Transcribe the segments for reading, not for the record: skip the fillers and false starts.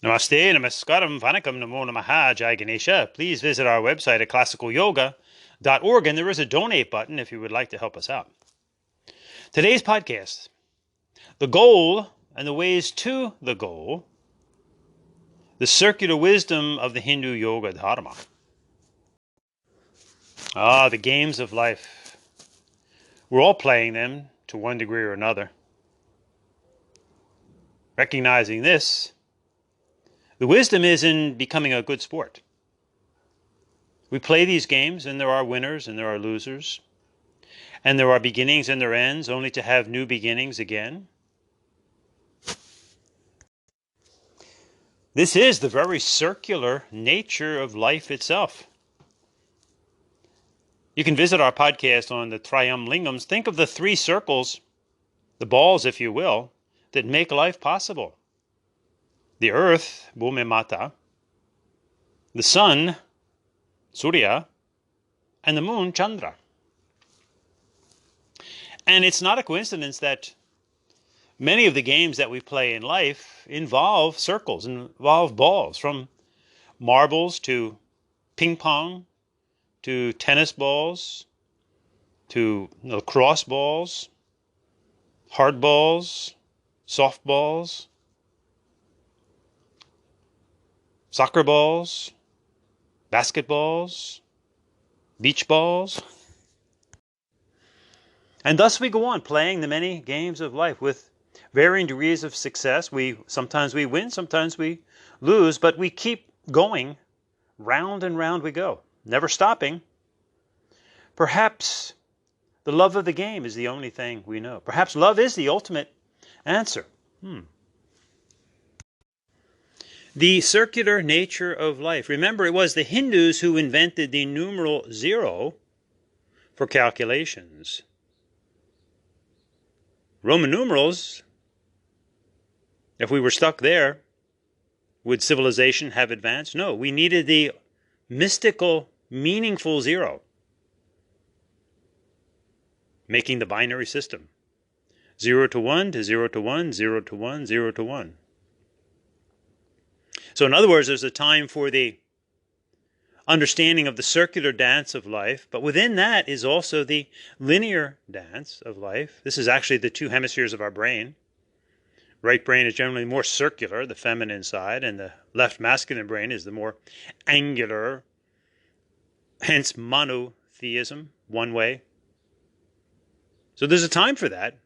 Namaste, namaskaram, vanakkam, namo namaha, Jai Ganesha. Please visit our website at classicalyoga.org, and there is a donate button if you would like to help us out. Today's podcast, the goal and the ways to the goal, the circular wisdom of the Hindu yoga Dharma. The games of life. We're all playing them to one degree or another. Recognizing this, the wisdom is in becoming a good sport. We play these games, and there are winners and there are losers. And there are beginnings and there are ends, only to have new beginnings again. This is the very circular nature of life itself. You can visit our podcast on the Trayam Lingams. Think of the three circles, the balls, if you will, that make life possible. The earth, Bhume Mata, the sun, Surya, and the moon, Chandra. And it's not a coincidence that many of the games that we play in life involve circles, involve balls, from marbles to ping pong to tennis balls to lacrosse balls, hard balls, softballs, soccer balls, basketballs, beach balls. And thus we go on playing the many games of life with varying degrees of success. Sometimes we win, sometimes we lose, but we keep going. Round and round we go, never stopping. Perhaps the love of the game is the only thing we know. Perhaps love is the ultimate answer. The circular nature of life. Remember, it was the Hindus who invented the numeral 0 for calculations. Roman numerals, if we were stuck there, would civilization have advanced? No, we needed the mystical, meaningful 0, making the binary system. 0 to 1 to 0 to 1, 0 to 1, 0 to 1. So in other words, there's a time for the understanding of the circular dance of life, but within that is also the linear dance of life. This is actually the two hemispheres of our brain. Right brain is generally more circular, the feminine side, and the left masculine brain is the more angular, hence monotheism, one way. So there's a time for that.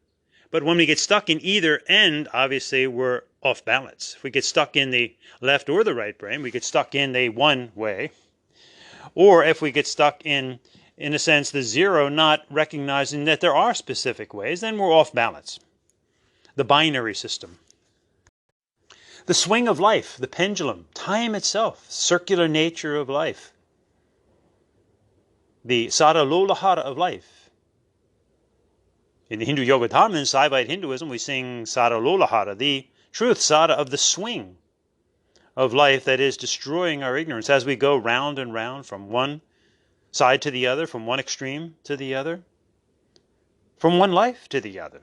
But when we get stuck in either end, obviously we're off balance. If we get stuck in the left or the right brain, we get stuck in the one way. Or if we get stuck in a sense, the 0, not recognizing that there are specific ways, then we're off balance. The binary system. The swing of life, the pendulum, time itself, circular nature of life. The Saralolahara of life. In the Hindu Yoga Dharma and Saivite Hinduism, we sing Saralolahara, the truth, Sara, of the swing of life that is destroying our ignorance as we go round and round from one side to the other, from one extreme to the other, from one life to the other.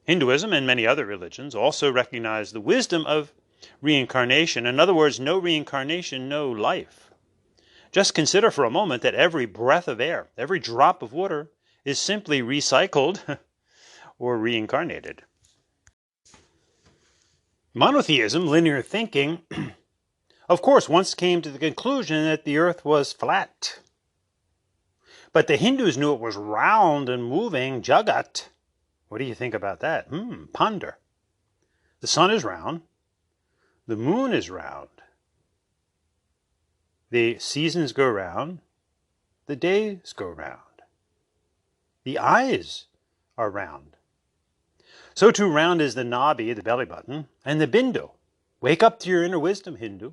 Hinduism and many other religions also recognize the wisdom of reincarnation. In other words, no reincarnation, no life. Just consider for a moment that every breath of air, every drop of water is simply recycled or reincarnated. Monotheism, linear thinking, of course, once came to the conclusion that the earth was flat. But the Hindus knew it was round and moving, Jagat. What do you think about that? Ponder. The sun is round. The moon is round. The seasons go round. The days go round. The eyes are round. So too round is the nabi, the belly button, and the bindu. Wake up to your inner wisdom, Hindu.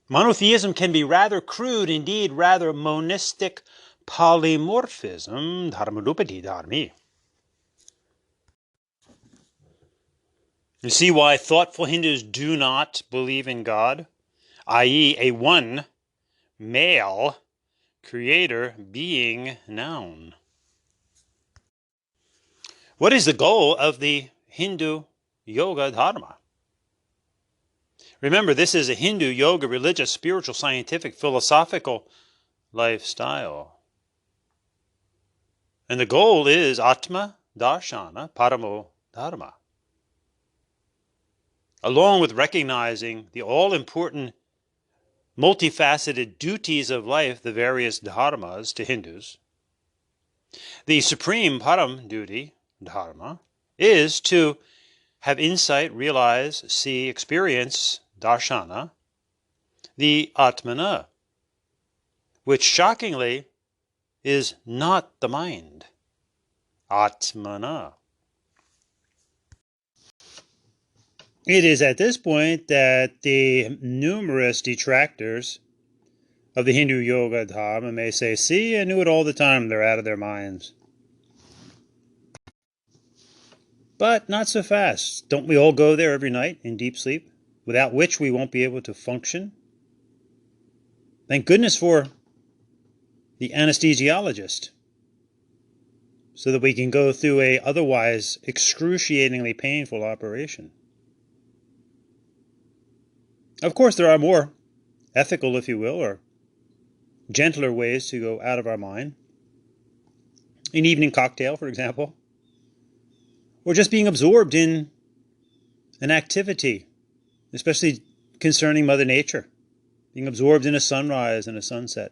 Monotheism can be rather crude, indeed rather monistic polymorphism, dharmadupati dharmi. You see why thoughtful Hindus do not believe in God, i.e. a one, male, creator, being, noun. What is the goal of the Hindu Yoga Dharma. Remember, this is a Hindu yoga, religious, spiritual, scientific, philosophical lifestyle. And the goal is Atma Darshana Paramo Dharma. Along with recognizing the all-important, multifaceted duties of life, the various dharmas to Hindus, the supreme param duty, dharma, is to have insight, realize, see, experience, darshana, the atmana, which shockingly is not the mind. Atmana. It is at this point that the numerous detractors of the Hindu Yoga Dharma may say, see, I knew it all the time, they're out of their minds. But not so fast. Don't we all go there every night in deep sleep, without which we won't be able to function? Thank goodness for the anesthesiologist, so that we can go through a otherwise excruciatingly painful operation. Of course, there are more ethical, if you will, or gentler ways to go out of our mind. An evening cocktail, for example, or just being absorbed in an activity, especially concerning Mother Nature, being absorbed in a sunrise and a sunset.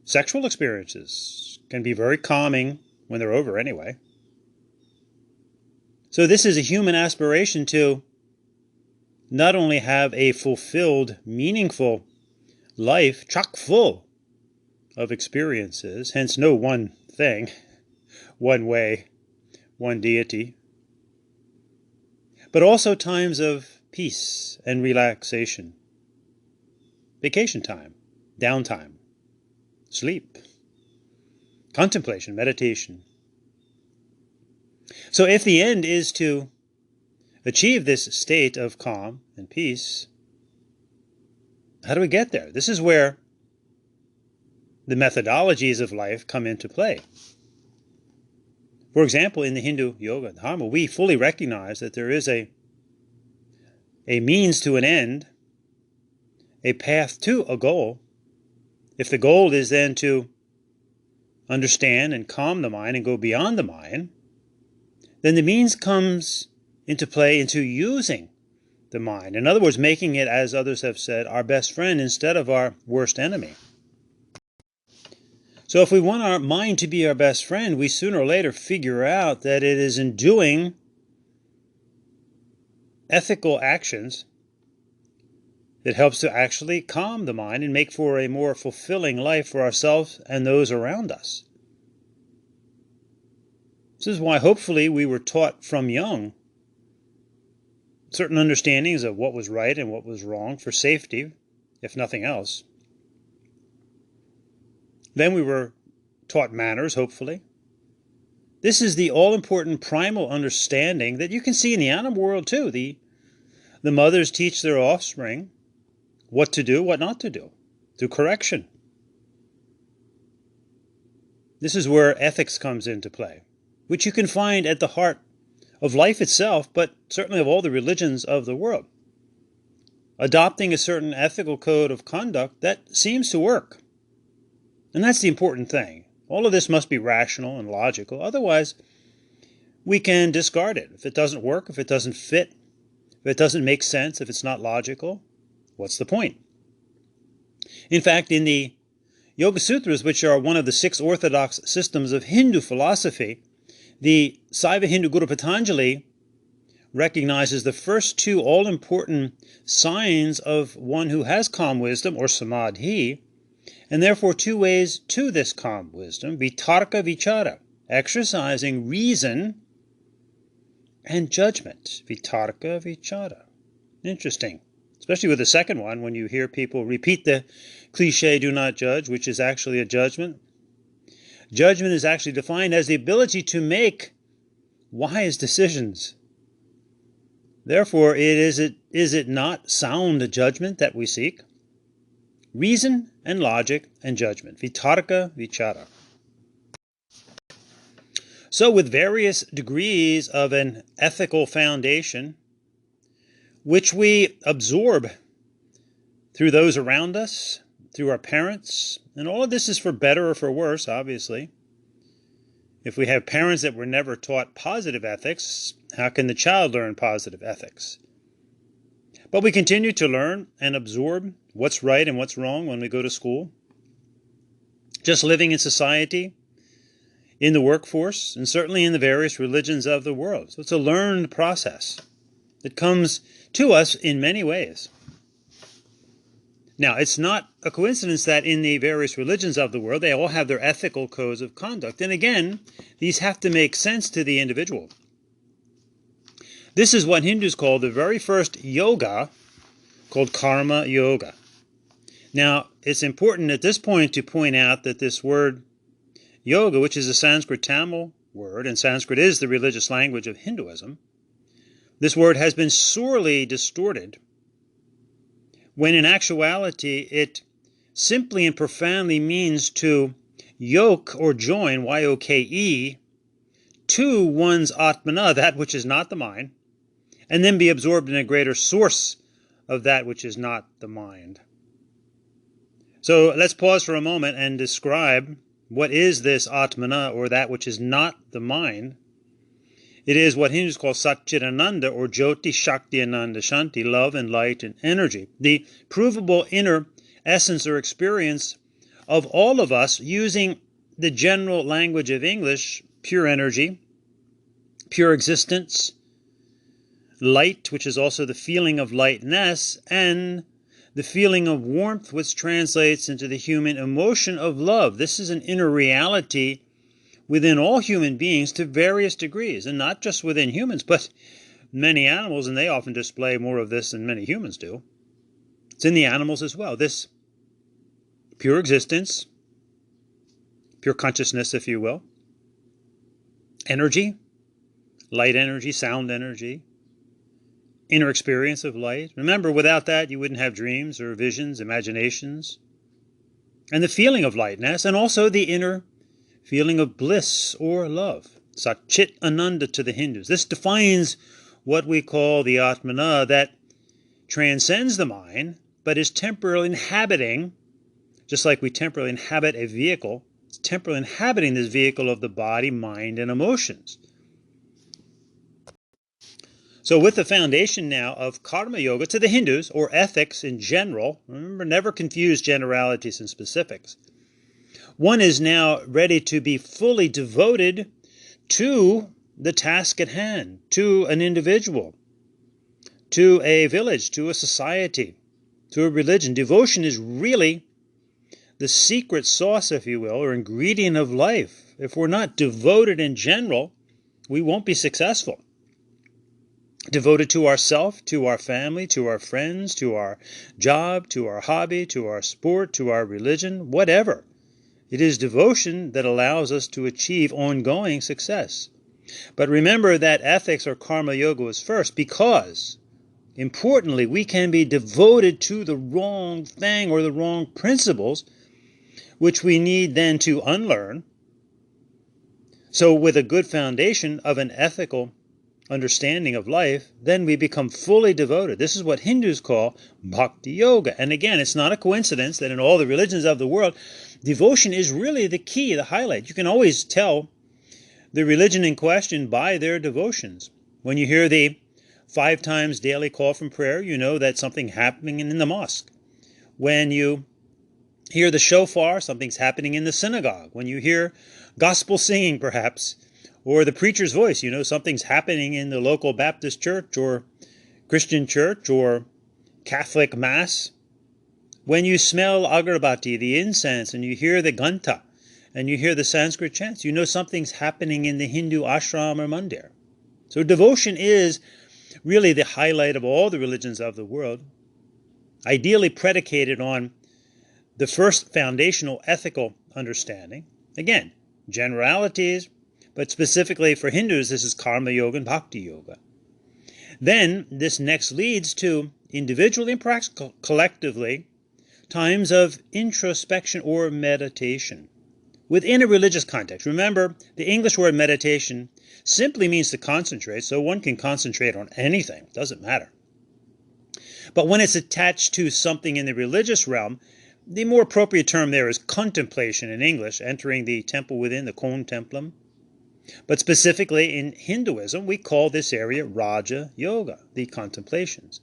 Sexual experiences can be very calming when they're over anyway. So this is a human aspiration to not only have a fulfilled, meaningful life, chock full of experiences, hence no one thing, one way, one deity, but also times of peace and relaxation, vacation time, downtime, sleep, contemplation, meditation. So if the end is to achieve this state of calm and peace, how do we get there? This is where the methodologies of life come into play. For example, in the Hindu Yoga Dharma, we fully recognize that there is a means to an end, a path to a goal. If the goal is then to understand and calm the mind and go beyond the mind, then the means comes into play into using the mind. In other words, making it, as others have said, our best friend instead of our worst enemy. So if we want our mind to be our best friend, we sooner or later figure out that it is in doing ethical actions that helps to actually calm the mind and make for a more fulfilling life for ourselves and those around us. This is why hopefully we were taught from young certain understandings of what was right and what was wrong for safety, if nothing else. Then we were taught manners, hopefully. This is the all-important primal understanding that you can see in the animal world too. The mothers teach their offspring what to do, what not to do, through correction. This is where ethics comes into play, which you can find at the heart of life itself, but certainly of all the religions of the world. Adopting a certain ethical code of conduct that seems to work. And that's the important thing. All of this must be rational and logical. Otherwise, we can discard it. If it doesn't work, if it doesn't fit, if it doesn't make sense, if it's not logical, what's the point? In fact, in the Yoga Sutras, which are one of the 6 orthodox systems of Hindu philosophy, the Saiva Hindu Guru Patanjali recognizes the first 2 all-important signs of one who has calm wisdom, or samadhi, and therefore 2 ways to this calm wisdom: vitarka vichara, exercising reason, and judgment. Vitarka vichara. Interesting. Especially with the second one, when you hear people repeat the cliche, do not judge, which is actually a judgment. Judgment is actually defined as the ability to make wise decisions. Therefore, is it not sound judgment that we seek? Reason and logic and judgment. Vitarka vichara. So with various degrees of an ethical foundation, which we absorb through those around us, through our parents, and all of this is for better or for worse, obviously. If we have parents that were never taught positive ethics, how can the child learn positive ethics? But we continue to learn and absorb what's right and what's wrong when we go to school. Just living in society, in the workforce, and certainly in the various religions of the world. So it's a learned process that comes to us in many ways. Now, it's not a coincidence that in the various religions of the world, they all have their ethical codes of conduct. And again, these have to make sense to the individual. This is what Hindus call the very first yoga, called karma yoga. Now, it's important at this point to point out that this word yoga, which is a Sanskrit Tamil word, and Sanskrit is the religious language of Hinduism, this word has been sorely distorted, when in actuality it simply and profoundly means to yoke or join, Y-O-K-E, to one's atmana, that which is not the mind, and then be absorbed in a greater source of that which is not the mind. So let's pause for a moment and describe what is this atmana, or that which is not the mind. It is what Hindus call Satchitananda, or Jyoti, Shakti, Ananda, Shanti, love and light and energy. The provable inner essence or experience of all of us, using the general language of English, pure energy, pure existence, light, which is also the feeling of lightness, and the feeling of warmth, which translates into the human emotion of love. This is an inner reality within all human beings to various degrees, and not just within humans, but many animals, and they often display more of this than many humans do. It's in the animals as well. This pure existence, pure consciousness, if you will, energy, light energy, sound energy, inner experience of light. Remember, without that, you wouldn't have dreams or visions, imaginations, and the feeling of lightness, and also the inner feeling of bliss or love. Satchit Ananda to the Hindus. This defines what we call the Atmana, that transcends the mind, but is temporarily inhabiting, just like we temporarily inhabit a vehicle, it's temporarily inhabiting this vehicle of the body, mind, and emotions. So with the foundation now of karma yoga to the Hindus, or ethics in general, remember, never confuse generalities and specifics, one is now ready to be fully devoted to the task at hand, to an individual, to a village, to a society, to a religion. Devotion is really the secret sauce, if you will, or ingredient of life. If we're not devoted in general, we won't be successful. Devoted to ourself, to our family, to our friends, to our job, to our hobby, to our sport, to our religion, whatever. It is devotion that allows us to achieve ongoing success. But remember that ethics or karma yoga is first, because, importantly, we can be devoted to the wrong thing or the wrong principles, which we need then to unlearn. So with a good foundation of an ethical understanding of life, then we become fully devoted. This is what Hindus call bhakti yoga. And again, it's not a coincidence that in all the religions of the world, devotion is really the key, the highlight. You can always tell the religion in question by their devotions. When you hear the 5 times daily call from prayer, you know that something's happening in the mosque. When you hear the shofar, something's happening in the synagogue. When you hear gospel singing, perhaps, or the preacher's voice, you know something's happening in the local Baptist church or Christian church or Catholic mass. When you smell agarbati, the incense, and you hear the ghanta, and you hear the Sanskrit chants, you know something's happening in the Hindu ashram or mandir. So devotion is really the highlight of all the religions of the world, ideally predicated on the first foundational ethical understanding. Again, generalities, but specifically for Hindus, this is karma yoga and bhakti yoga. Then this next leads to, individually and collectively, times of introspection or meditation, within a religious context. Remember, the English word meditation simply means to concentrate, so one can concentrate on anything. It doesn't matter. But when it's attached to something in the religious realm, the more appropriate term there is contemplation in English, entering the temple within, the contemplum. But specifically in Hinduism, we call this area Raja Yoga, the contemplations.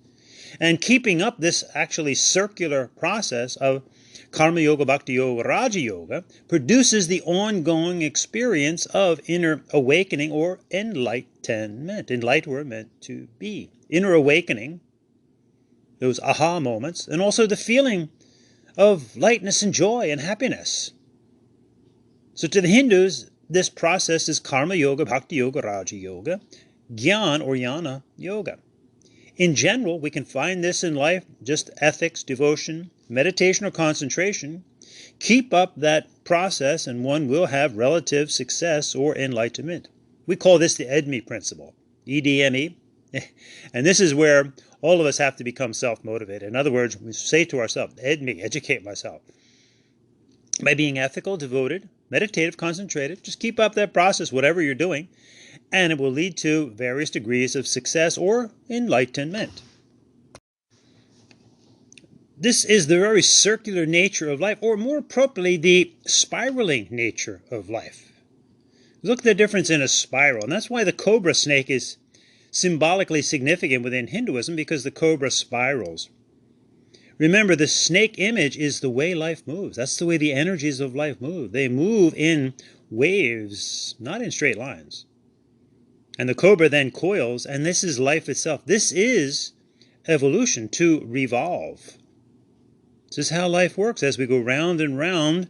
And keeping up this actually circular process of Karma Yoga, Bhakti Yoga, Raja Yoga produces the ongoing experience of inner awakening or enlightenment. Enlightened we're meant to be. Inner awakening, those aha moments, and also the feeling of lightness and joy and happiness. So to the Hindus, this process is Karma Yoga, Bhakti Yoga, Raja Yoga, Gyan or Jnana Yoga. In general, we can find this in life, just ethics, devotion, meditation, or concentration. Keep up that process and one will have relative success or enlightenment. We call this the EDME principle, EDME. And this is where all of us have to become self-motivated. In other words, we say to ourselves, EDME, educate myself. By being ethical, devoted, meditative, concentrated, just keep up that process, whatever you're doing, and it will lead to various degrees of success or enlightenment. This is the very circular nature of life, or more appropriately, the spiraling nature of life. Look at the difference in a spiral, and that's why the cobra snake is symbolically significant within Hinduism, because the cobra spirals. Remember, the snake image is the way life moves. That's the way the energies of life move. They move in waves, not in straight lines. And the cobra then coils, and this is life itself. This is evolution, to revolve. This is how life works. As we go round and round,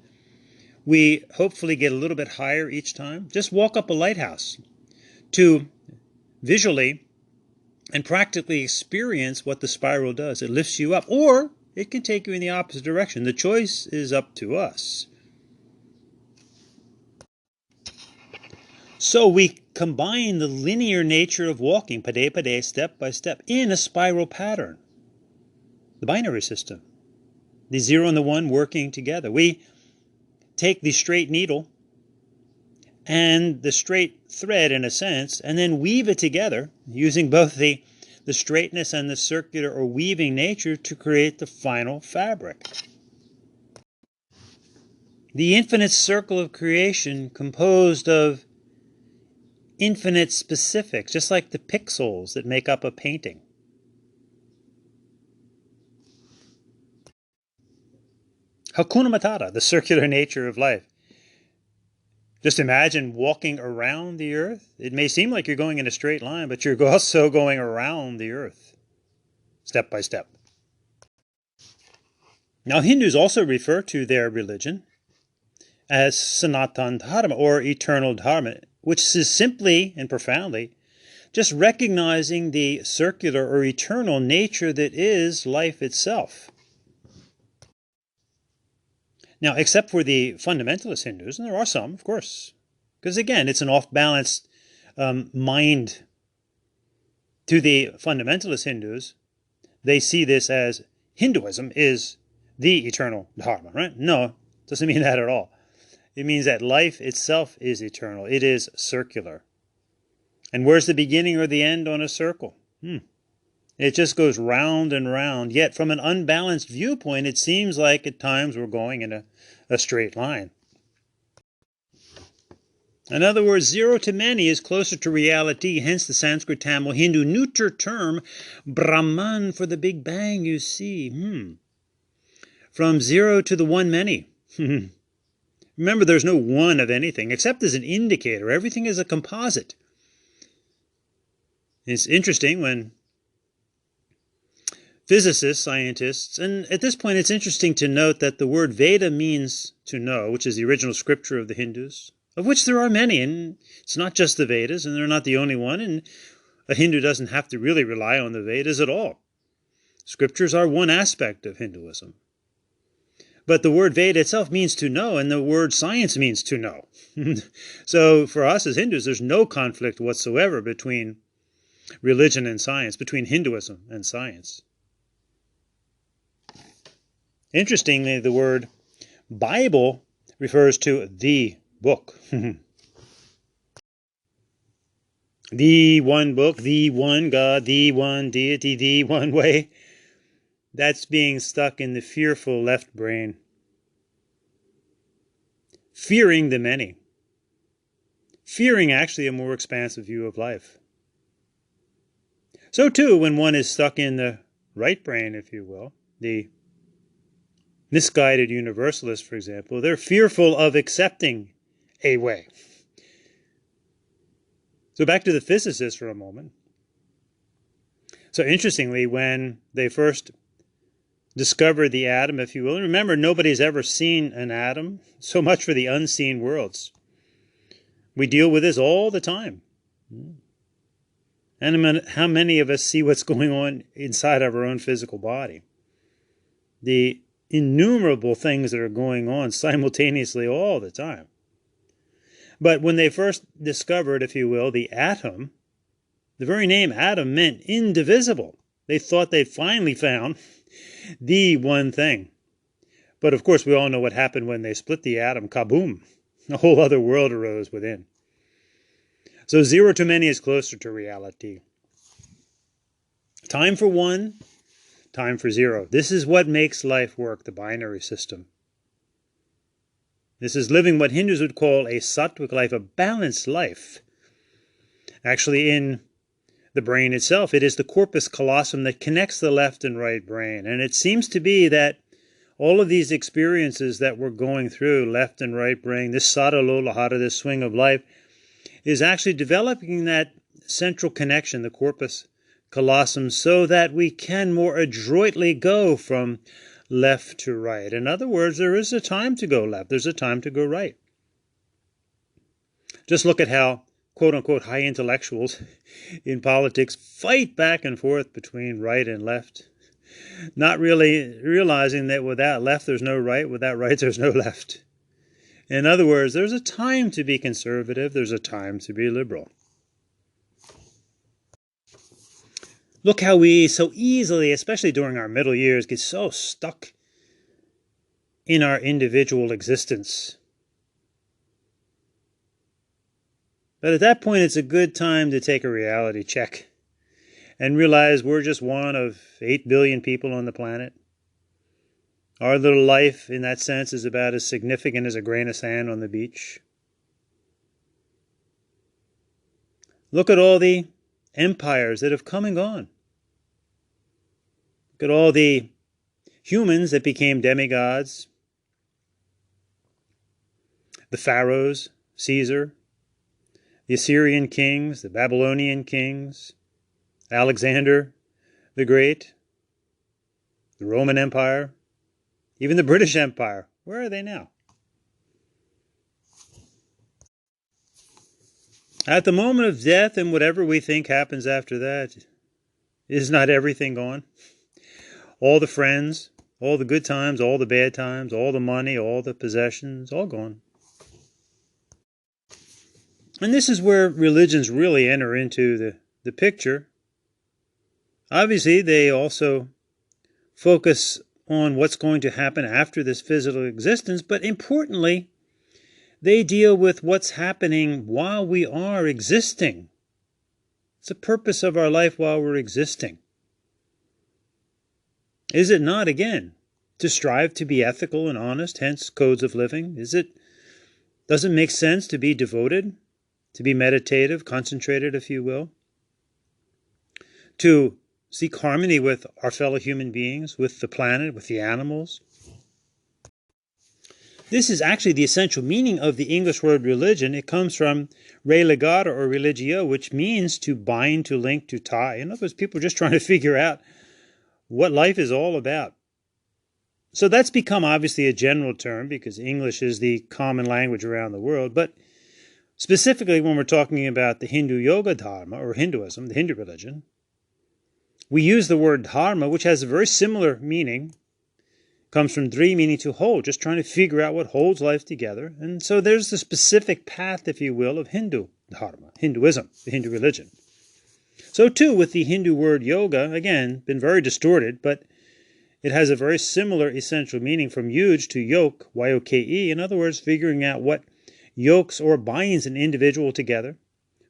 we hopefully get a little bit higher each time. Just walk up a lighthouse to visually and practically experience what the spiral does. It lifts you up, or it can take you in the opposite direction. The choice is up to us. So we combine the linear nature of walking, pade pade, step by step, in a spiral pattern. The binary system. The 0 and the 1 working together. We take the straight needle and the straight thread, in a sense, and then weave it together using both the straightness and the circular or weaving nature to create the final fabric. The infinite circle of creation composed of infinite specifics, just like the pixels that make up a painting. Hakuna Matata, the circular nature of life. Just imagine walking around the earth. It may seem like you're going in a straight line, but you're also going around the earth, step by step. Now, Hindus also refer to their religion as Sanatan Dharma, or eternal Dharma, which is simply and profoundly just recognizing the circular or eternal nature that is life itself. Now, except for the fundamentalist Hindus, and there are some, of course, because again, it's an off-balanced mind to the fundamentalist Hindus. They see this as Hinduism is the eternal Dharma, right? No, it doesn't mean that at all. It means that life itself is eternal. It is circular. And where's the beginning or the end on a circle? It just goes round and round. Yet from an unbalanced viewpoint, it seems like at times we're going in a straight line. In other words, 0 to many is closer to reality, hence the Sanskrit, Tamil, Hindu neuter term, Brahman, for the Big Bang, you see. From 0 to the 1 many. Remember, there's no one of anything, except as an indicator. Everything is a composite. It's interesting when physicists, scientists, and at this point it's interesting to note that the word Veda means to know, which is the original scripture of the Hindus, of which there are many, and it's not just the Vedas, and they're not the only one, and a Hindu doesn't have to really rely on the Vedas at all. Scriptures are one aspect of Hinduism. But the word Veda itself means to know, and the word science means to know. So for us as Hindus, there's no conflict whatsoever between religion and science, between Hinduism and science. Interestingly, the word Bible refers to the book. The one book, the one God, the one deity, the one way. That's being stuck in the fearful left brain. Fearing the many. Fearing actually a more expansive view of life. So too, when one is stuck in the right brain, if you will, the misguided universalists, for example, they're fearful of accepting a way. So back to the physicists for a moment. So interestingly, when they first discovered the atom, if you will, and remember, nobody's ever seen an atom, so much for the unseen worlds. We deal with this all the time. And how many of us see what's going on inside of our own physical body? The innumerable things that are going on simultaneously all the time. But when they first discovered, if you will, the atom, the very name atom meant indivisible. They thought they'd finally found the one thing. But of course, we all know what happened when they split the atom. Kaboom! A whole other world arose within. So zero to many is closer to reality. Time for one, time for zero. This is what makes life work, the binary system. This is living what Hindus would call a sattvic life, a balanced life. Actually, in the brain itself, it is the corpus callosum that connects the left and right brain. And it seems to be that all of these experiences that we're going through, left and right brain, this sadhalo lahara, this swing of life, is actually developing that central connection, the corpus callosum, so that we can more adroitly go from left to right. In other words, there is a time to go left. There's a time to go right. Just look at how, quote-unquote, high intellectuals in politics fight back and forth between right and left, not really realizing that without left, there's no right. Without right, there's no left. In other words, there's a time to be conservative. There's a time to be liberal. Look how we so easily, especially during our middle years, get so stuck in our individual existence. But at that point, it's a good time to take a reality check and realize we're just one of 8 billion people on the planet. Our little life, in that sense, is about as significant as a grain of sand on the beach. Look at all the empires that have come and gone. Look at all the humans that became demigods. The pharaohs, Caesar, the Assyrian kings, the Babylonian kings, Alexander the Great, the Roman Empire, even the British Empire. Where are they now? At the moment of death, and whatever we think happens after that, is not everything gone? All the friends, all the good times, all the bad times, all the money, all the possessions, all gone. And this is where religions really enter into the picture. Obviously, they also focus on what's going to happen after this physical existence, but importantly, they deal with what's happening while we are existing. It's the purpose of our life while we're existing. Is it not, again, to strive to be ethical and honest, hence codes of living? Does it make sense to be devoted, to be meditative, concentrated, if you will? To seek harmony with our fellow human beings, with the planet, with the animals. This is actually the essential meaning of the English word religion. It comes from religare or religio, which means to bind, to link, to tie. In other words, people are just trying to figure out what life is all about. So that's become obviously a general term because English is the common language around the world. But specifically when we're talking about the Hindu yoga dharma or Hinduism, the Hindu religion, we use the word dharma, which has a very similar meaning. Comes from dri, meaning to hold, just trying to figure out what holds life together. And so there's the specific path, if you will, of Hindu dharma, Hinduism, the Hindu religion. So too with the Hindu word yoga, again, been very distorted, but It has a very similar essential meaning from yuj to yoke, Y-O-K-E. In other words, figuring out what yokes or binds an individual together,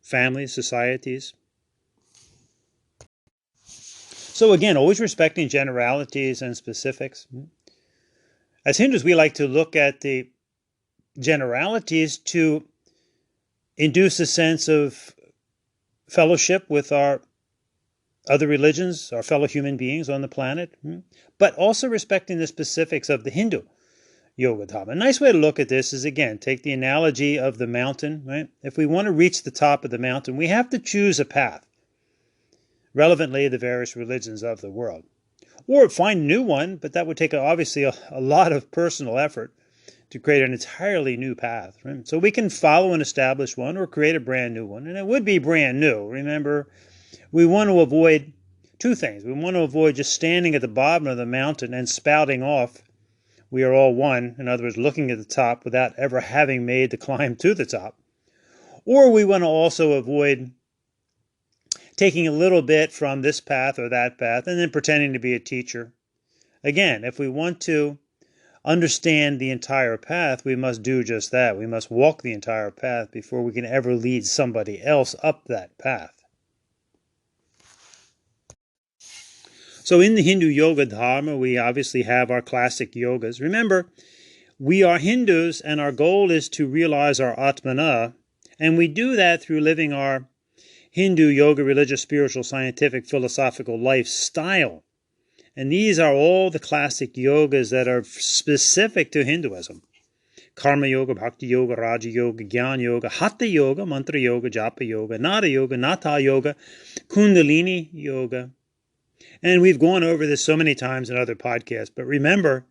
families, societies. So again, always respecting generalities and specifics. As Hindus, we like to look at the generalities to induce a sense of fellowship with our other religions, our fellow human beings on the planet, but also respecting the specifics of the Hindu yoga dharma. A nice way to look at this is, again, take the analogy of the mountain, right? If we want to reach the top of the mountain, we have to choose a path, relevantly the various religions of the world. Or find a new one, but that would take obviously a lot of personal effort to create an entirely new path. Right? So we can follow an established one or create a brand new one, and it would be brand new. Remember, we want to avoid two things. We want to avoid just standing at the bottom of the mountain and spouting off, we are all one, in other words, looking at the top without ever having made the climb to the top. Or we want to also avoid taking a little bit from this path or that path and then pretending to be a teacher. Again, if we want to understand the entire path, we must do just that. We must walk the entire path before we can ever lead somebody else up that path. So in the Hindu Yoga Dharma, we obviously have our classic yogas. Remember, we are Hindus and our goal is to realize our Atmana, and we do that through living our Hindu yoga, religious, spiritual, scientific, philosophical lifestyle. And these are all the classic yogas that are specific to Hinduism. Karma yoga, bhakti yoga, raja yoga, jnana yoga, hatha yoga, mantra yoga, japa yoga, nada yoga, natha yoga, kundalini yoga. And we've gone over this so many times in other podcasts, but remember,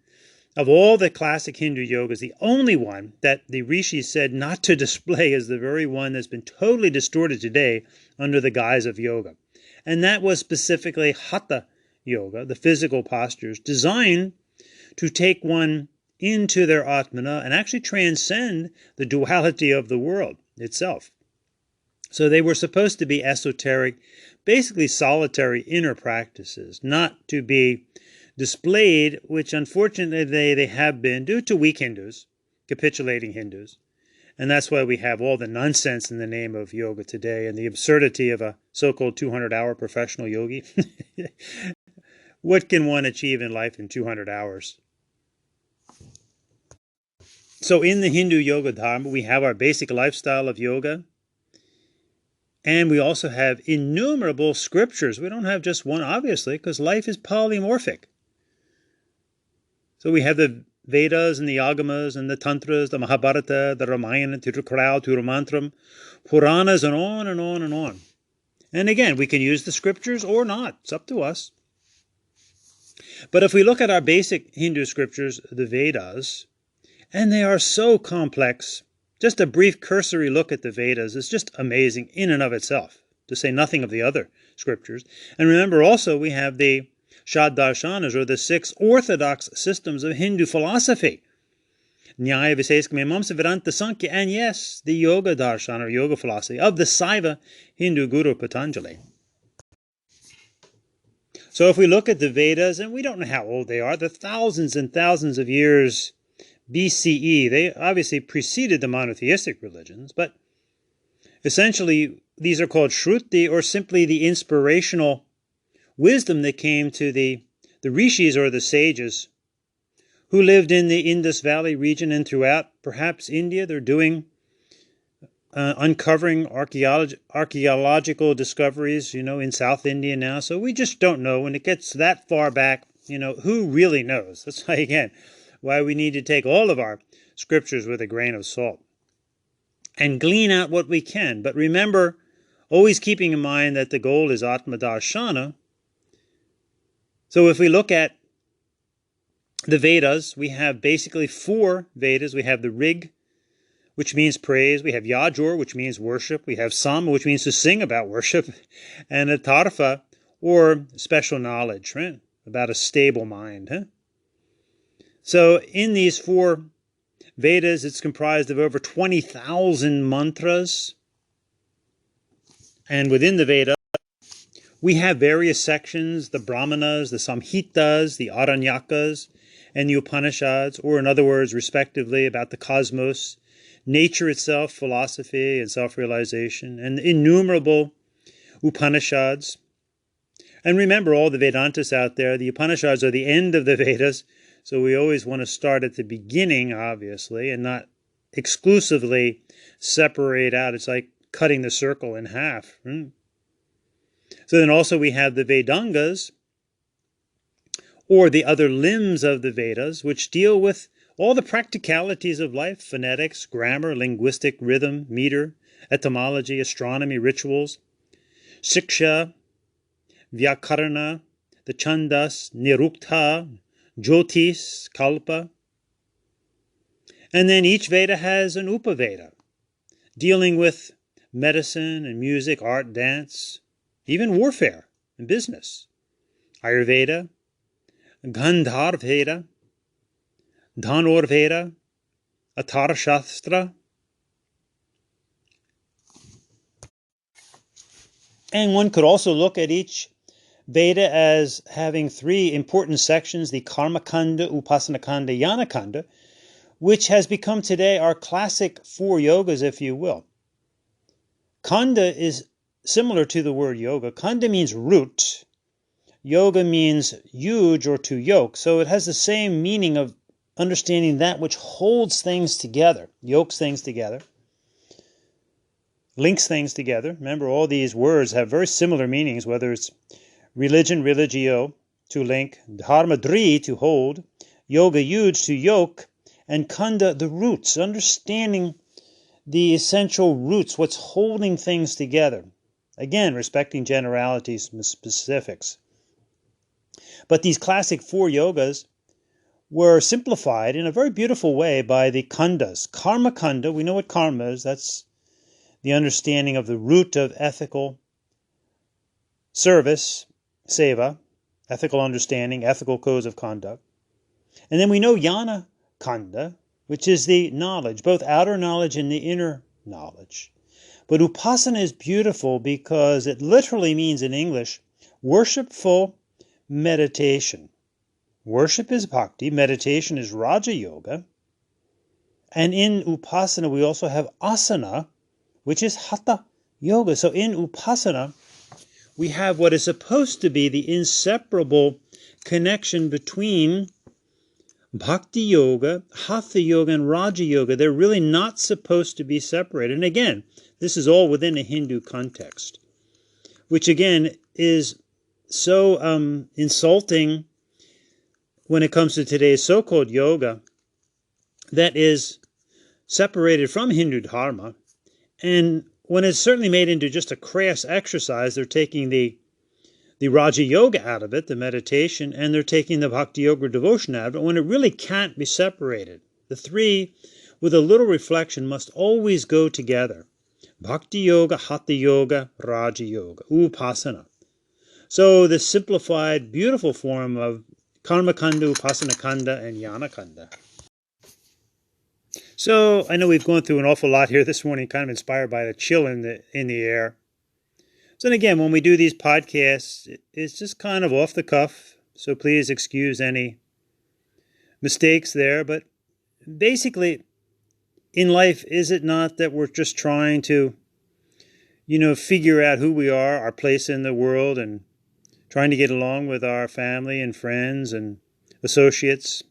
of all the classic Hindu yogas, the only one that the rishis said not to display is the very one that's been totally distorted today under the guise of yoga. And that was specifically hatha yoga, the physical postures, designed to take one into their Atmana and actually transcend the duality of the world itself. So they were supposed to be esoteric, basically solitary inner practices, not to be displayed, which unfortunately they have been due to weak Hindus, capitulating Hindus. And that's why we have all the nonsense in the name of yoga today and the absurdity of a so-called 200-hour professional yogi. What can one achieve in life in 200 hours? So in the Hindu Yoga Dharma, we have our basic lifestyle of yoga. And we also have innumerable scriptures. We don't have just one, obviously, because life is polymorphic. So we have the Vedas and the Agamas and the Tantras, the Mahabharata, the Ramayana, Tirukkural, Tirumantram, Puranas, and on and on and on. And again, we can use the scriptures or not. It's up to us. But if we look at our basic Hindu scriptures, the Vedas, and they are so complex, just a brief cursory look at the Vedas is just amazing in and of itself, to say nothing of the other scriptures. And remember also we have the Shad-darshanas, or the 6 orthodox systems of Hindu philosophy. Nyaya, Visesika, Mimamsa, Vedanta, Sankhya, and yes, the Yoga Darshan, or Yoga philosophy, of the Saiva Hindu Guru Patanjali. So if we look at the Vedas, and we don't know how old they are, they're thousands and thousands of years BCE. They obviously preceded the monotheistic religions, but essentially these are called Shruti, or simply the inspirational wisdom that came to the rishis, or the sages, who lived in the Indus Valley region and throughout perhaps India. They're doing uncovering archaeological discoveries, in South India now. So we just don't know. When it gets that far back, who really knows? That's why, again, why we need to take all of our scriptures with a grain of salt and glean out what we can. But remember, always keeping in mind that the goal is Atma Darshana. So if we look at the Vedas, we have basically 4 Vedas. We have the Rig, which means praise. We have Yajur, which means worship. We have Sama, which means to sing about worship. And Atartha, or special knowledge, right? About a stable mind. Huh? So in these 4 Vedas, it's comprised of over 20,000 mantras. And within the Veda, We have various sections, the Brahmanas, the Samhitas, the Aranyakas, and the Upanishads, or in other words, respectively, about the cosmos, nature itself, philosophy, and self-realization, and innumerable Upanishads. And remember, all the Vedantists out there, the Upanishads are the end of the Vedas, so we always want to start at the beginning, obviously, and not exclusively separate out. It's like cutting the circle in half. So then also we have the Vedangas, or the other limbs of the Vedas, which deal with all the practicalities of life: phonetics, grammar, linguistic, rhythm, meter, etymology, astronomy, rituals, Siksha, Vyakarana, the Chandas, Nirukta, Jyotis, Kalpa. And then each Veda has an Upaveda, dealing with medicine and music, art, dance, even warfare and business. Ayurveda, Gandharveda, Dhanurveda, Atara Shastra. And one could also look at each Veda as having three important sections: the Karma Kanda, Upasana Kanda, Jnana Kanda, which has become today our classic four yogas, if you will. Kanda is similar to the word yoga. Kanda means root. Yoga means huge or to yoke. So it has the same meaning of understanding that which holds things together, yokes things together, links things together. Remember, all these words have very similar meanings, whether it's religion, religio, to link, dharma, dri, to hold, yoga, huge, to yoke, and kanda, the roots, understanding the essential roots, what's holding things together. Again, respecting generalities and specifics. But these classic four yogas were simplified in a very beautiful way by the kandas. Karma kanda, we know what karma is. That's the understanding of the root of ethical service, seva, ethical understanding, ethical codes of conduct. And then we know jnana kanda, which is the knowledge, both outer knowledge and the inner knowledge. But upasana is beautiful because it literally means in English, worshipful meditation. Worship is bhakti, meditation is Raja Yoga. And in upasana we also have asana, which is hatha yoga. So in upasana we have what is supposed to be the inseparable connection between Bhakti Yoga, Hatha Yoga, and Raja Yoga. They're really not supposed to be separated. And again, this is all within a Hindu context, which again is so insulting when it comes to today's so-called yoga that is separated from Hindu Dharma. And when it's certainly made into just a crass exercise, they're taking the Raja Yoga out of it, the meditation, and they're taking the Bhakti Yoga devotion out of it, when it really can't be separated. The three, with a little reflection, must always go together. Bhakti Yoga, Hatha Yoga, Raja Yoga, Upasana. So the simplified, beautiful form of Karma Kanda, Upasana Kanda, and Jnana Kanda. So I know we've gone through an awful lot here this morning, kind of inspired by the chill in the air. So then again, when we do these podcasts, it's just kind of off the cuff, so please excuse any mistakes there. But basically, in life, is it not that we're just trying to, figure out who we are, our place in the world, and trying to get along with our family and friends and associates?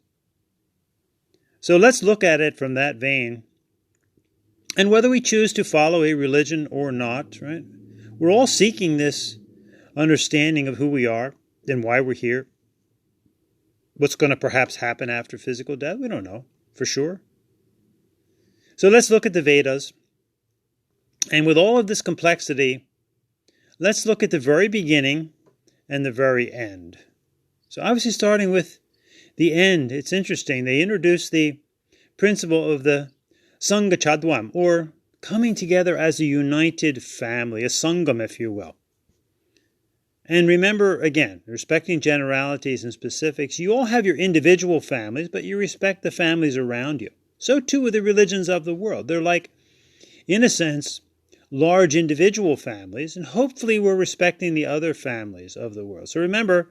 So let's look at it from that vein. And whether we choose to follow a religion or not, right? We're all seeking this understanding of who we are and why we're here. What's going to perhaps happen after physical death? We don't know for sure. So let's look at the Vedas. And with all of this complexity, let's look at the very beginning and the very end. So obviously starting with the end, it's interesting. They introduced the principle of the Sangha Chadvam, or coming together as a united family, a sangam, if you will. And remember, again, respecting generalities and specifics, you all have your individual families, but you respect the families around you. So too with the religions of the world. They're like, in a sense, large individual families, and hopefully we're respecting the other families of the world. So remember,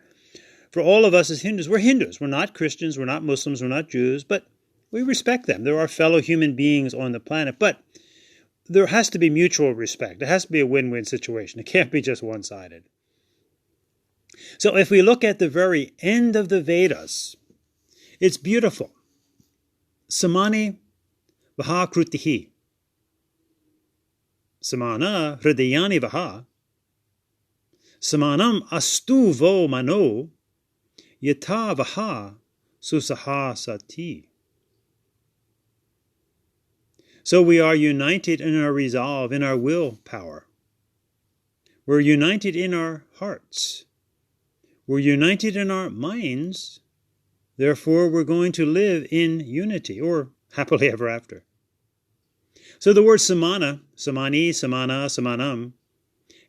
for all of us as Hindus, we're Hindus. We're not Christians, we're not Muslims, we're not Jews, but we respect them. They're our fellow human beings on the planet. But there has to be mutual respect. It has to be a win-win situation. It can't be just one-sided. So if we look at the very end of the Vedas, it's beautiful. Samani vaha krutihi. Samana hridayani vaha. Samanam astu vo mano. Yata vaha susaha sati. So we are united in our resolve, in our willpower. We're united in our hearts. We're united in our minds. Therefore, we're going to live in unity, or happily ever after. So the word samana, samani, samana, samanam,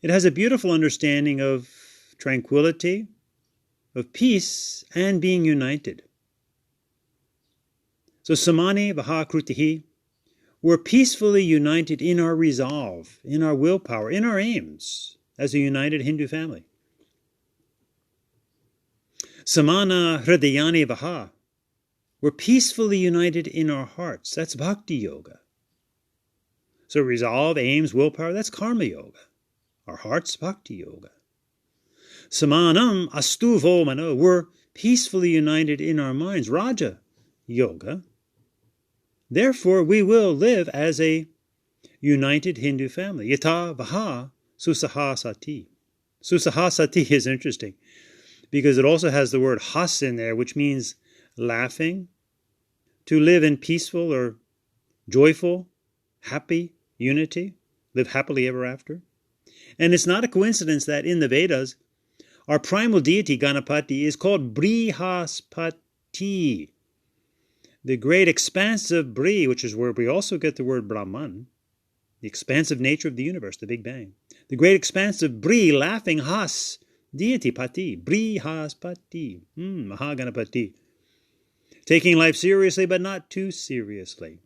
it has a beautiful understanding of tranquility, of peace, and being united. So samani vaha krutihi, we're peacefully united in our resolve, in our willpower, in our aims, as a united Hindu family. Samana hridayani vaha, we're peacefully united in our hearts. That's bhakti yoga. So resolve, aims, willpower, that's karma yoga. Our hearts, bhakti yoga. Samanam astu vo mano, we're peacefully united in our minds, raja yoga. Therefore, we will live as a united Hindu family. Yata vaha susaha sati. Susaha sati is interesting because it also has the word has in there, which means laughing, to live in peaceful or joyful, happy unity, live happily ever after. And it's not a coincidence that in the Vedas, our primal deity, Ganapati, is called Brihaspati. The great expansive Bri, which is where we also get the word Brahman, the expansive nature of the universe, the Big Bang. The great expansive Bri, laughing Has, deity Pati, Brihaspati, Mahaganapati. Taking life seriously, but not too seriously.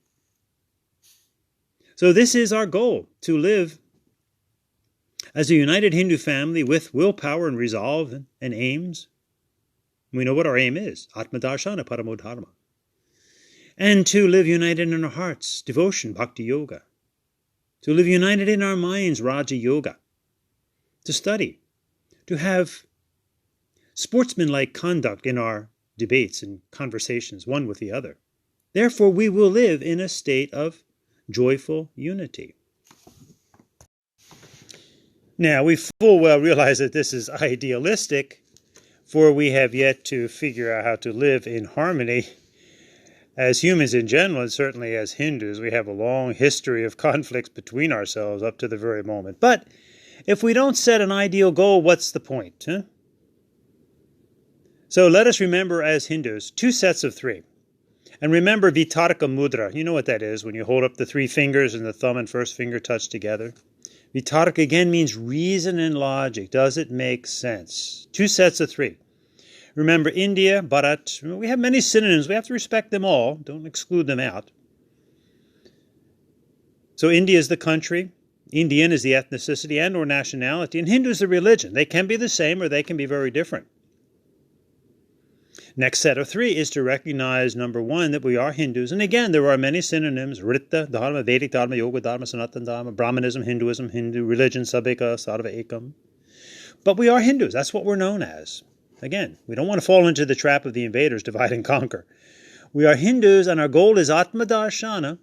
So this is our goal, to live as a united Hindu family with willpower and resolve and aims. We know what our aim is, Atma Darshana Paramo Dharma. And to live united in our hearts, devotion, bhakti yoga. To live united in our minds, Raja yoga. To study, to have sportsmanlike conduct in our debates and conversations, one with the other. Therefore, we will live in a state of joyful unity. Now, we full well realize that this is idealistic, for we have yet to figure out how to live in harmony. As humans in general, and certainly as Hindus, we have a long history of conflicts between ourselves up to the very moment. But if we don't set an ideal goal, what's the point? Huh? So let us remember as Hindus, 2 sets of 3. And remember Vitarka Mudra. You know what that is, when you hold up the 3 fingers and the thumb and first finger touch together. Vitarka again means reason and logic. Does it make sense? 2 sets of 3. Remember India, Bharat, we have many synonyms. We have to respect them all. Don't exclude them out. So India is the country. Indian is the ethnicity and or nationality. And Hindu is the religion. They can be the same or they can be very different. Next set of 3 is to recognize, number 1, that we are Hindus. And again, there are many synonyms. Rita, Dharma, Vedic Dharma, Yoga Dharma, Sanatana Dharma, Brahmanism, Hinduism, Hindu religion, Sabeka, Sarva Ekam. But we are Hindus. That's what we're known as. Again, we don't want to fall into the trap of the invaders, divide and conquer. We are Hindus, and our goal is Atma Darshana,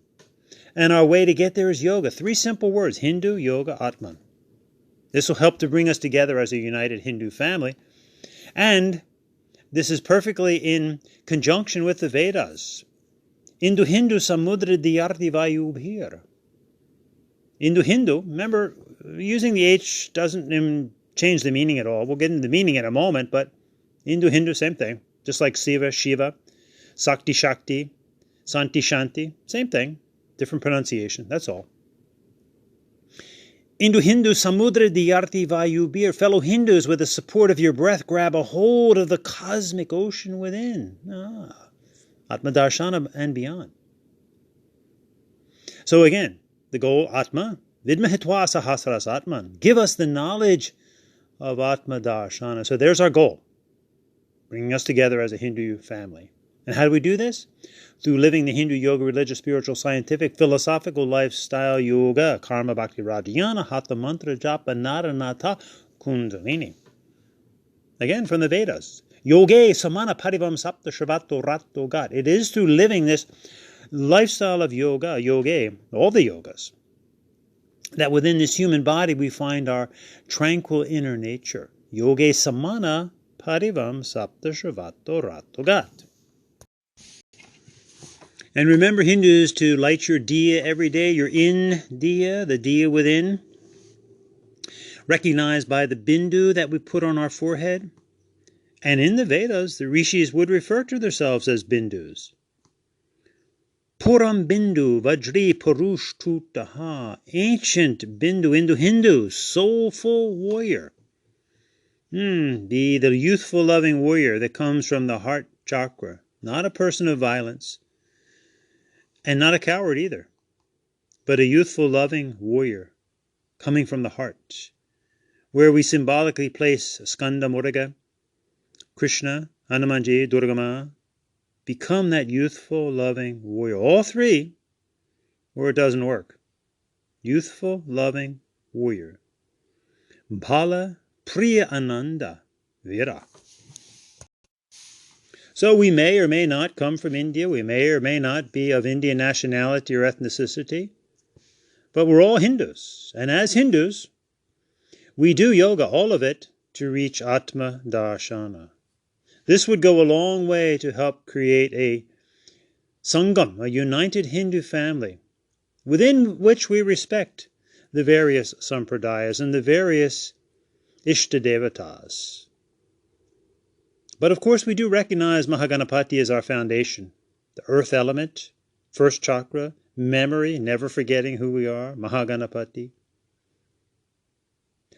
and our way to get there is yoga. 3 simple words, Hindu, yoga, Atman. This will help to bring us together as a united Hindu family. And this is perfectly in conjunction with the Vedas. Indu Hindu samudra diyarti vayubhir. Indu Hindu, remember, using the H doesn't change the meaning at all. We'll get into the meaning in a moment, but Indu Hindu, same thing. Just like Siva, Shiva, Sakti, Shakti, Santi, Shanti, same thing. Different pronunciation, that's all. Indu Hindu samudra diyarti vayubhir. Fellow Hindus, with the support of your breath, grab a hold of the cosmic ocean within. Atma Darshana and beyond. So again, the goal, Atma, Vidmahitva sahasras atman. Give us the knowledge of Atma Darshana. So there's our goal, bringing us together as a Hindu family. And how do we do this? Through living the Hindu yoga, religious, spiritual, scientific, philosophical lifestyle yoga, karma, bhakti, radhyana, hatha, mantra, japa, naranata, kundalini. Again, from the Vedas. Yoge samana parivam sapta shavato ratto gat. It is through living this lifestyle of yoga, all the yogas, that within this human body we find our tranquil inner nature. Yoge samana parivam sapta shavato ratto gat. And remember, Hindus, to light your diya every day, your in diya, the diya within, recognized by the bindu that we put on our forehead. And in the Vedas, the rishis would refer to themselves as bindus. Puram bindu vajri purush tutaha. Ancient bindu, Hindu, soulful warrior. Be the youthful, loving warrior that comes from the heart chakra. Not a person of violence. And not a coward either. But a youthful, loving warrior coming from the heart. Where we symbolically place Skanda Muruga, Krishna, Hanumanji, Durgama. Become that youthful, loving warrior. All three, or it doesn't work. Youthful, loving warrior. Bhala Priya Ananda Vira. So we may or may not come from India. We may or may not be of Indian nationality or ethnicity. But we're all Hindus. And as Hindus, we do yoga, all of it, to reach Atma Darshana. This would go a long way to help create a Sangam, a united Hindu family, within which we respect the various sampradayas and the various Ishtadevatas. But of course we do recognize Mahaganapati as our foundation, the earth element, first chakra, memory, never forgetting who we are, Mahaganapati.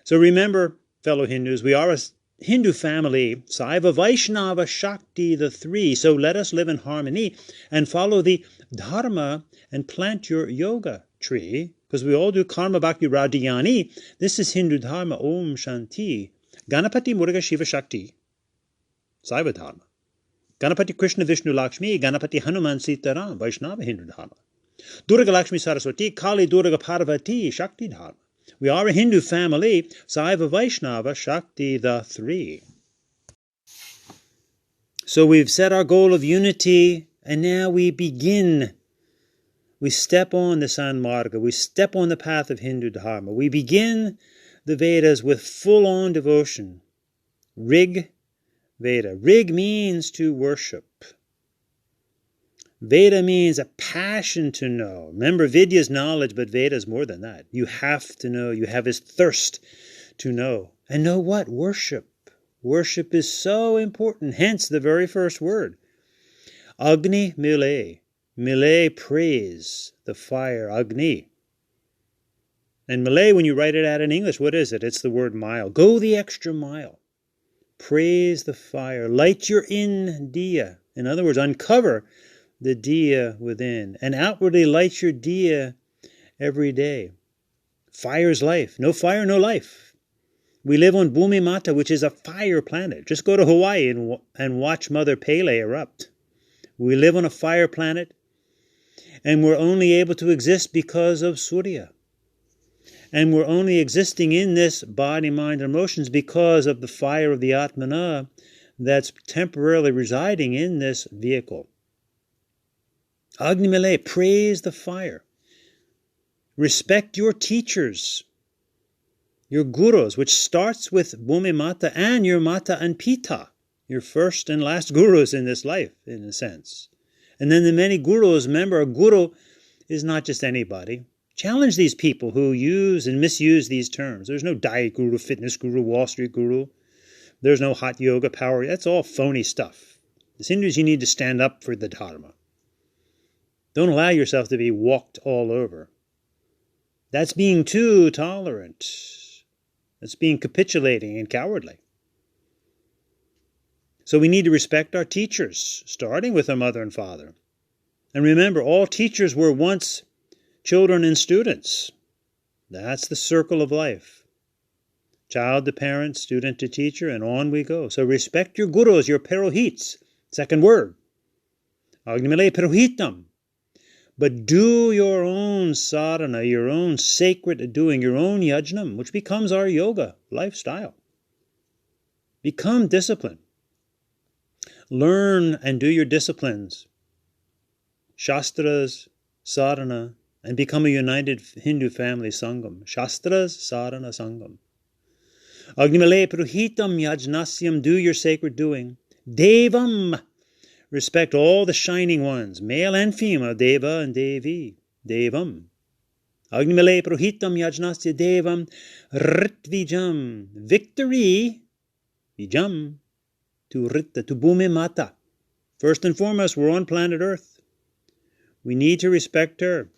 So remember, fellow Hindus, we are a Hindu family, Saiva, Vaishnava, Shakti, the three. So let us live in harmony and follow the Dharma and plant your yoga tree, because we all do karma, bhakti, radhyani. This is Hindu Dharma, Om Shanti. Ganapati, Muruga, Shiva, Shakti, Saiva Dharma. Ganapati, Krishna, Vishnu, Lakshmi, Ganapati, Hanuman, Sitaram, Vaishnava, Hindu Dharma. Durga, Lakshmi, Saraswati, Kali, Durga, Parvati, Shakti Dharma. We are a Hindu family, Saiva, Vaishnava, Shakti, the three. So we've set our goal of unity, and now we begin. We step on the Sanmarga. We step on the path of Hindu Dharma. We begin the Vedas with full-on devotion. Rig Veda. Rig means to worship. Veda means a passion to know. Remember, Vidya is knowledge, but Veda is more than that. You have to know. You have this thirst to know. And know what? Worship. Worship is so important. Hence the very first word. Agni Mile. Mile, praise. The fire. Agni. And Malay, when you write it out in English, what is it? It's the word mile. Go the extra mile. Praise the fire. Light your in diya. In other words, uncover the diya within, and outwardly light your diya every day. Fire's life. No fire, no life. We live on Bhumi Mata, which is a fire planet. Just go to Hawaii and watch Mother Pele erupt. We live on a fire planet, and we're only able to exist because of Surya. And we're only existing in this body, mind, and emotions because of the fire of the Atmana that's temporarily residing in this vehicle. Agni Mile, praise the fire. Respect your teachers, your gurus, which starts with Bhumi Mata and your Mata and Pita, your first and last gurus in this life, in a sense. And then the many gurus. Remember, a guru is not just anybody. Challenge these people who use and misuse these terms. There's no diet guru, fitness guru, Wall Street guru. There's no hot yoga power. That's all phony stuff. As Hindus, you need to stand up for the Dharma. Don't allow yourself to be walked all over. That's being too tolerant. That's being capitulating and cowardly. So we need to respect our teachers, starting with our mother and father. And remember, all teachers were once children and students. That's the circle of life. Child to parent, student to teacher, and on we go. So respect your gurus, your purohits. Second word. Agnimale purohitam. But do your own sadhana, your own sacred doing, your own yajnam, which becomes our yoga lifestyle. Become disciplined. Learn and do your disciplines, Shastras, sadhana, and become a united Hindu family sangam. Shastras, sadhana, sangam. Agnimale purohitam yajnasyam, do your sacred doing. Devam, respect all the shining ones, male and female, Deva and Devi. Devam. Agnimale purohitam yajnasya devam ritvijam. Victory, vijam, to Rita, to Bhumi Mata. First and foremost, we're on planet Earth. We need to respect her.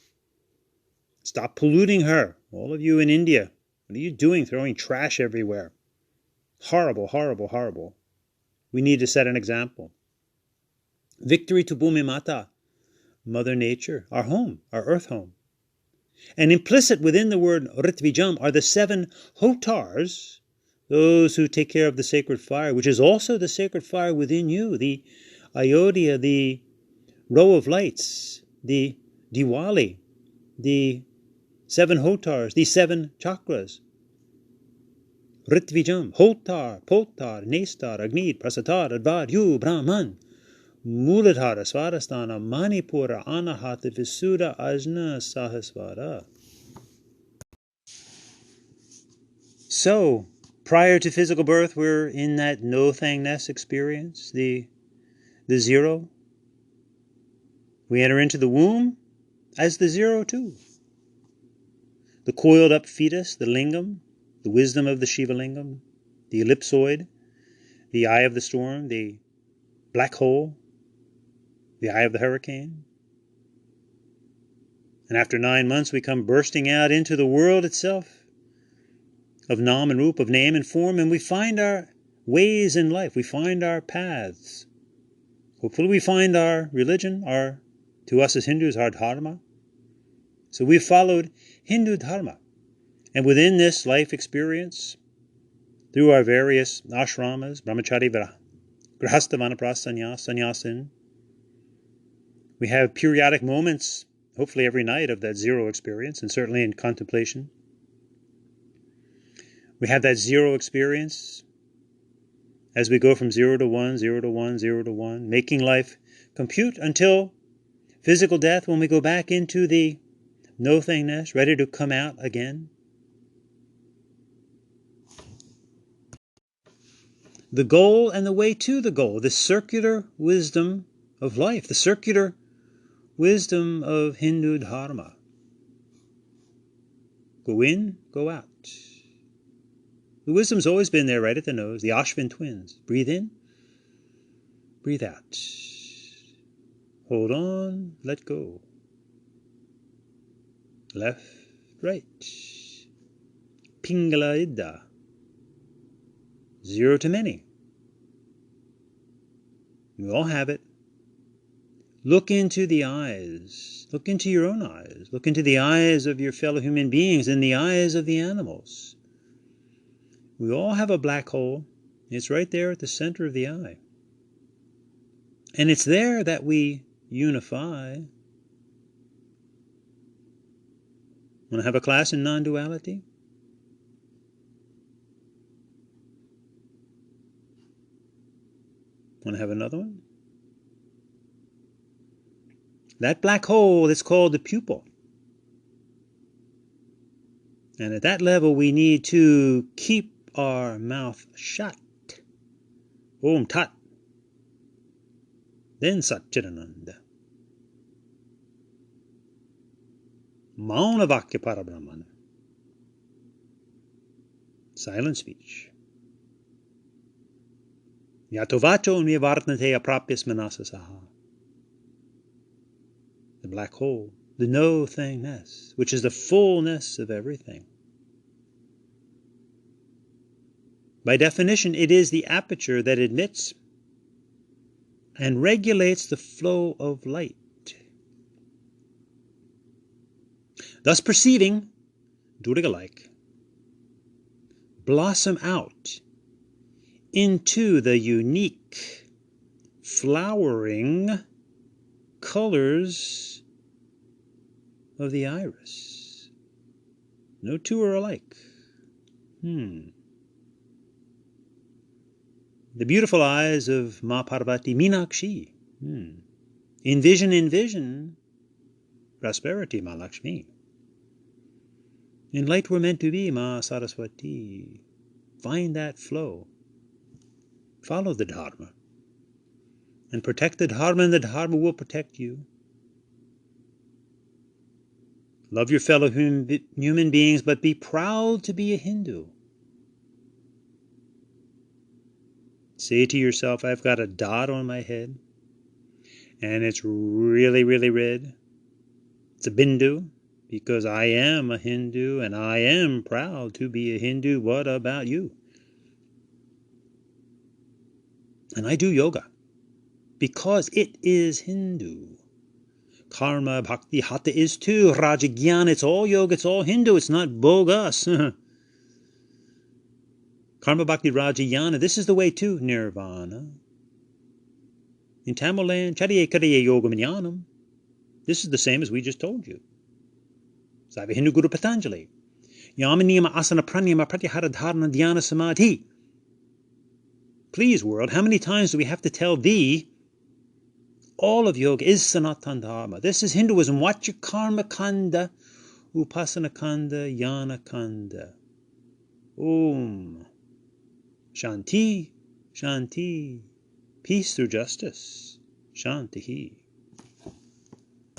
Stop polluting her. All of you in India, what are you doing throwing trash everywhere? Horrible, horrible, horrible. We need to set an example. Victory to Bhumi Mata, Mother Nature, our home, our earth home. And implicit within the word Ritvijam are the 7 hotars, those who take care of the sacred fire, which is also the sacred fire within you, the Ayodhya, the row of lights, the Diwali, the 7 hotars, the 7 chakras. Ritvijam, Hotar, Potar, Nestar, Agnid, Prasatar, Advad, Yu, Brahman, Muladhara, Swadhisthana, Manipura, Anahata, Visuddha, Ajna, Sahasvara. So, prior to physical birth, we're in that no-thangness experience, the zero. We enter into the womb as the zero too. The coiled up fetus, the lingam, the wisdom of the Shiva lingam, the ellipsoid, the eye of the storm, the black hole, the eye of the hurricane. And after 9 months, we come bursting out into the world itself of Nam and Rup, of name and form, and we find our ways in life. We find our paths. Hopefully we find our religion, to us as Hindus, our Dharma. So we've followed Hindu Dharma. And within this life experience, through our various ashramas, brahmachari, grihastha, vanaprastha, sannyasin, we have periodic moments, hopefully every night, of that zero experience, and certainly in contemplation. We have that zero experience as we go from 0 to 1, 0 to 1, 0 to 1, making life compute until physical death, when we go back into the no-thingness, ready to come out again. The goal and the way to the goal, the circular wisdom of life, the circular wisdom of Hindu Dharma. Go in, go out. The wisdom's always been there right at the nose, the Ashvin twins. Breathe in, breathe out. Hold on, let go. Left, right. Pingala Idda. 0 to many. We all have it. Look into the eyes. Look into your own eyes. Look into the eyes of your fellow human beings and the eyes of the animals. We all have a black hole. It's right there at the center of the eye. And it's there that we unify. Want to have a class in non-duality? Want to have another one? That black hole is called the pupil. And at that level, we need to keep our mouth shut. Om Tat. Then Satchidananda. Mauna Vakya Parabrahman. Silent speech. Yatovacho nivarnate aprapyas manasasaha. The black hole, the no-thingness, which is the fullness of everything. By definition, it is the aperture that admits and regulates the flow of light, thus perceiving Durga-like, blossom out into the unique flowering colors of the iris. No two are alike. The beautiful eyes of Ma Parvati Meenakshi. Envision prosperity, Ma Lakshmi. In light we're meant to be, Ma Saraswati. Find that flow. Follow the Dharma. And protect the Dharma, and the Dharma will protect you. Love your fellow human beings, but be proud to be a Hindu. Say to yourself, I've got a dot on my head, and it's really, really red. It's a bindu, because I am a Hindu, and I am proud to be a Hindu. What about you? And I do yoga, because it is Hindu. Karma, bhakti, hatha is too. Rajagyan, it's all yoga, it's all Hindu, it's not bogus. Karma, bhakti, rajayana, this is the way to nirvana. In Tamil land, chariye kariye yoga manyanam. This is the same as we just told you. Saiva Hindu Guru Patanjali. Yamaniyama asana pranyama pratyahara dharana dhyana samadhi. Please, world, how many times do we have to tell thee all of yoga is Sanatan Dharma? This is Hinduism. Watch your karma kanda, upasana kanda, yana kanda. Om. Shanti, Shanti. Peace through justice. Shanti.